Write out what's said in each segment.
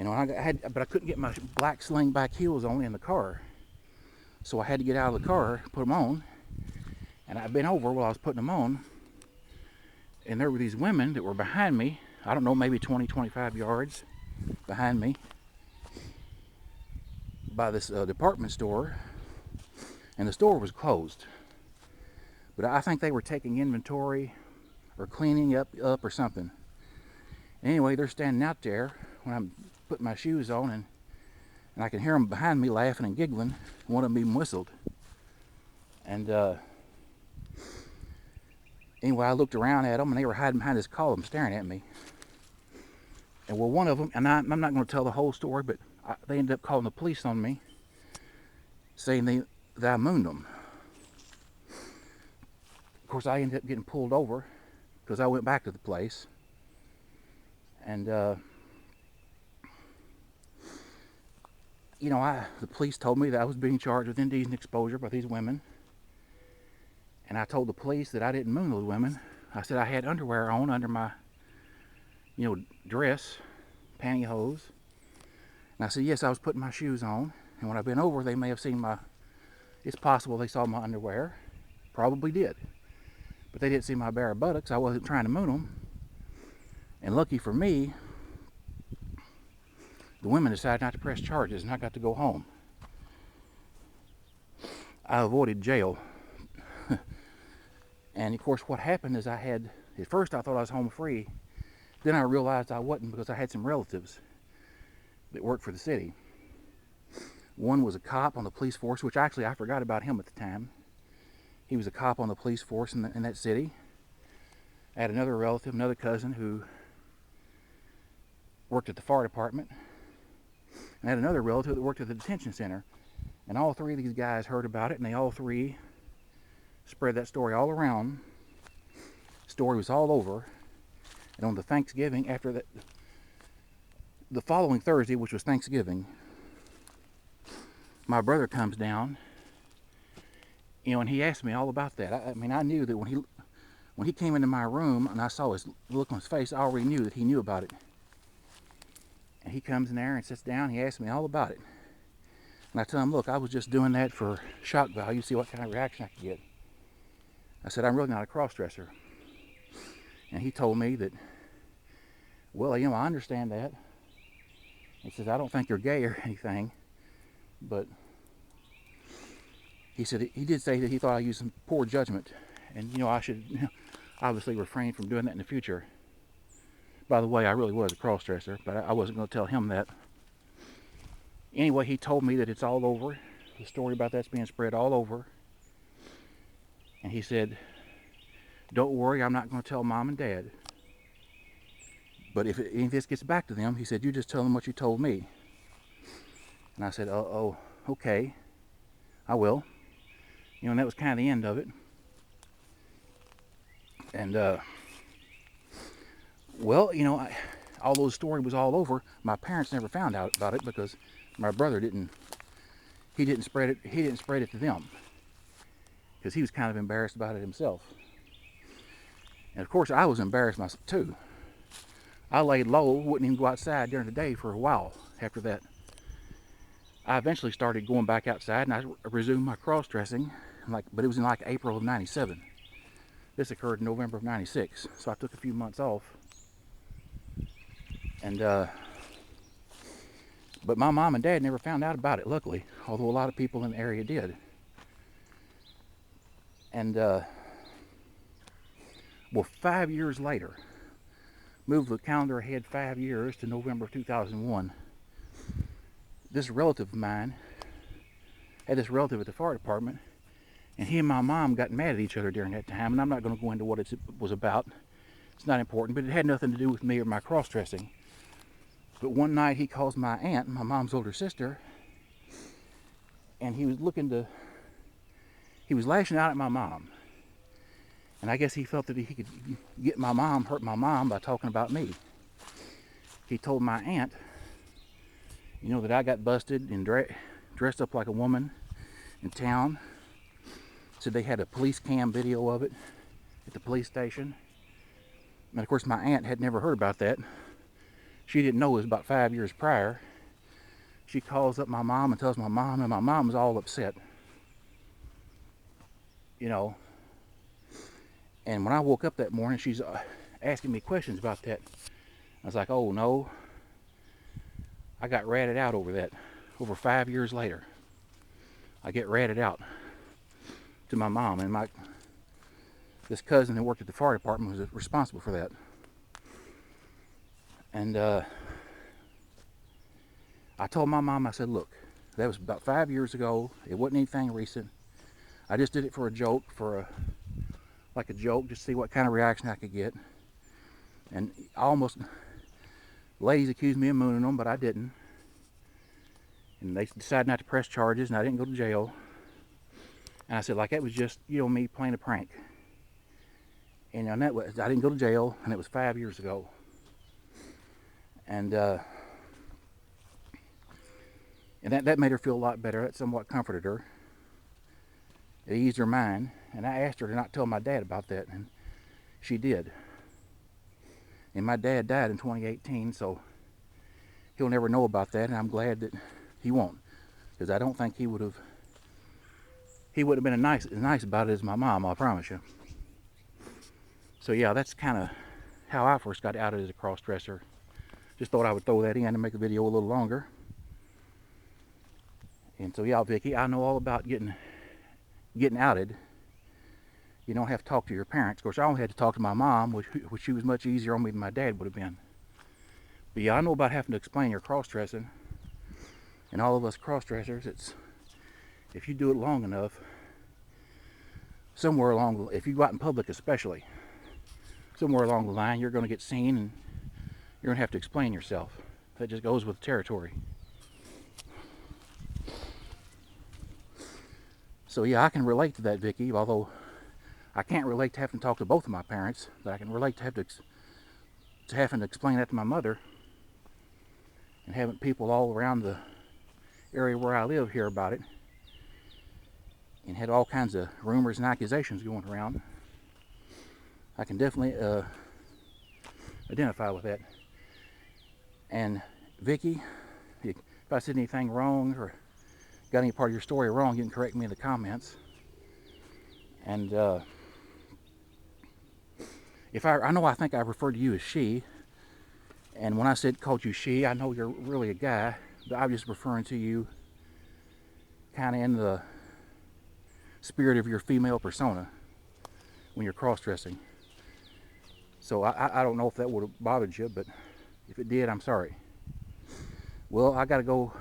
And but I couldn't get my black slingback heels on in the car. So I had to get out of the car, put them on. And I bent over while I was putting them on. And there were these women that were behind me. I don't know, maybe 20, 25 yards behind me by this department store. And the store was closed. But I think they were taking inventory or cleaning up or something. Anyway, they're standing out there when I'm putting my shoes on, and I can hear them behind me laughing and giggling. One of them even whistled. And anyway, I looked around at them, and they were hiding behind this column staring at me. And well, one of them, and I'm not going to tell the whole story, but they ended up calling the police on me, saying that I mooned them. Of course, I ended up getting pulled over because I went back to the place. And the police told me that I was being charged with indecent exposure by these women. And I told the police that I didn't moon those women. I said I had underwear on under my, dress, pantyhose. And I said, yes, I was putting my shoes on. And when I bent over, they may have seen it's possible they saw my underwear. Probably did. But they didn't see my bare buttocks. I wasn't trying to moon them. And lucky for me, the women decided not to press charges, and I got to go home. I avoided jail. And of course, what happened is at first I thought I was home free. Then I realized I wasn't, because I had some relatives that worked for the city. One was a cop on the police force, which actually I forgot about him at the time. He was a cop on the police force in that city. I had another relative, another cousin, who worked at the fire department. And I had another relative that worked at the detention center. And all three of these guys heard about it, and they all three spread that story all around. The story was all over. And on the Thanksgiving, after that, the following Thursday, which was Thanksgiving, my brother comes down, and he asked me all about that. I knew that when he came into my room and I saw his look on his face, I already knew that he knew about it. And he comes in there and sits down. He asks me all about it. And I tell him, look, I was just doing that for shock value, see what kind of reaction I could get. I said, I'm really not a cross-dresser. And he told me that, well, I understand that. He says, I don't think you're gay or anything. But he said he did say that he thought I used some poor judgment. And, I should obviously refrain from doing that in the future. By the way, I really was a cross-dresser, but I wasn't going to tell him that. Anyway, he told me that it's all over. The story about that's being spread all over. And he said, don't worry, I'm not going to tell Mom and Dad. But if any of this gets back to them, he said, you just tell them what you told me. And I said, oh, okay, I will. And that was kind of the end of it. And, although the story was all over, my parents never found out about it because my brother didn't spread it to them. Because he was kind of embarrassed about it himself. And of course, I was embarrassed myself too. I laid low, wouldn't even go outside during the day for a while after that. I eventually started going back outside, and I resumed my cross-dressing, but it was in April of '97. This occurred in November of '96, so I took a few months off. And but my mom and dad never found out about it, luckily, although a lot of people in the area did. And 5 years later, moved the calendar ahead 5 years to November of 2001. This relative of mine had this relative at the fire department, and he and my mom got mad at each other during that time. And I'm not going to go into what it was about. It's not important, but it had nothing to do with me or my cross-dressing. But one night he calls my aunt, my mom's older sister, and he was lashing out at my mom. And I guess he felt that he could hurt my mom by talking about me. He told my aunt, that I got busted and dressed up like a woman in town. Said they had a police cam video of it at the police station. And of course my aunt had never heard about that. she didn't know it was about 5 years prior. She calls up my mom and tells my mom, and my mom was all upset, you know. And when I woke up that morning, she's asking me questions about that. I was like, oh no, I got ratted out over that. Over 5 years later, I get ratted out to my mom, and this cousin who worked at the fire department was responsible for that. And I told my mom, I said, look, that was about 5 years ago. It wasn't anything recent. I just did it for a joke, like a joke, just to see what kind of reaction I could get. And ladies accused me of mooning them, but I didn't. And they decided not to press charges, and I didn't go to jail. And I said, like, that was just, me playing a prank. And I didn't go to jail, and it was 5 years ago. And that made her feel a lot better. That somewhat comforted her. It eased her mind. And I asked her to not tell my dad about that, and she did. And my dad died in 2018, so he'll never know about that, and I'm glad that he won't, because I don't think he would have been as nice about it as my mom, I promise you. So yeah, that's kind of how I first got outed as a cross-dresser. Just thought I would throw that in and make the video a little longer. And so yeah, Vicky, I know all about getting outed. You don't have to talk to your parents. Of course, I only had to talk to my mom, which she was much easier on me than my dad would have been. But yeah, I know about having to explain your cross-dressing. And all of us cross-dressers, if you do it long enough, if you go out in public especially, somewhere along the line, you're going to get seen and you're going to have to explain yourself. That just goes with the territory. So yeah, I can relate to that, Vicky, although I can't relate to having to talk to both of my parents, but I can relate to having to explain that to my mother, and having people all around the area where I live hear about it, and had all kinds of rumors and accusations going around. I can definitely identify with that. And Vicky, if I said anything wrong or got any part of your story wrong, you can correct me in the comments. And I think I referred to you as she, and when I called you she, I know you're really a guy, but I'm just referring to you kind of in the spirit of your female persona when you're cross-dressing. So I don't know if that would have bothered you, but if it did, I'm sorry. Well, I got to go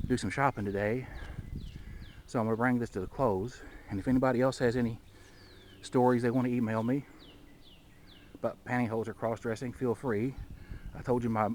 do some shopping today, so I'm going to bring this to the close. And if anybody else has any stories they want to email me about pantyhose or cross-dressing, feel free. I told you my